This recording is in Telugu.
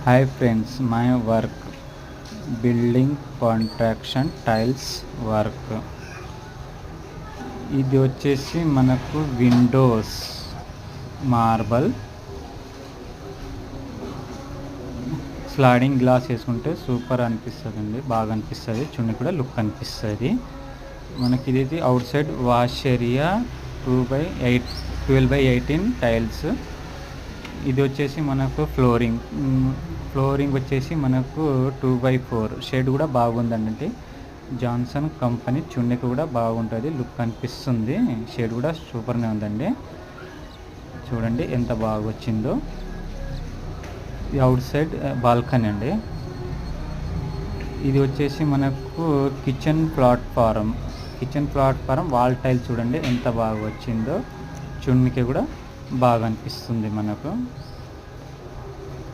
Hi friends, my work building contraction tiles work. ఇది వచ్చేసి మనకు విండోస్ మార్బల్ స్లైడింగ్ గ్లాస్ వేసుకుంటే సూపర్ అనిపిస్తుంది, బాగా అనిపిస్తుంది. చున్నీ కూడా లుక్ అనిపిస్తుంది మనకి. ఇది out side wash area 12/18 tiles. ఇది వచ్చేసి మనకు ఫ్లోరింగ్ వచ్చేసి మనకు 2/4 షేడ్ కూడా బాగుందండి. జాన్సన్ కంపెనీ చున్నీకి కూడా బాగుంటుంది, లుక్ అనిపిస్తుంది. షేడ్ కూడా సూపర్గా ఉందండి, చూడండి ఎంత బాగా వచ్చిందో. ఇది అవుట్ సైడ్ బాల్కనీ అండి. ఇది వచ్చేసి మనకు కిచెన్ ప్లాట్ఫారం వాల్ టైల్ చూడండి ఎంత బాగా వచ్చిందో. చున్నీకి కూడా బాగా అనిపిస్తుంది మనకు.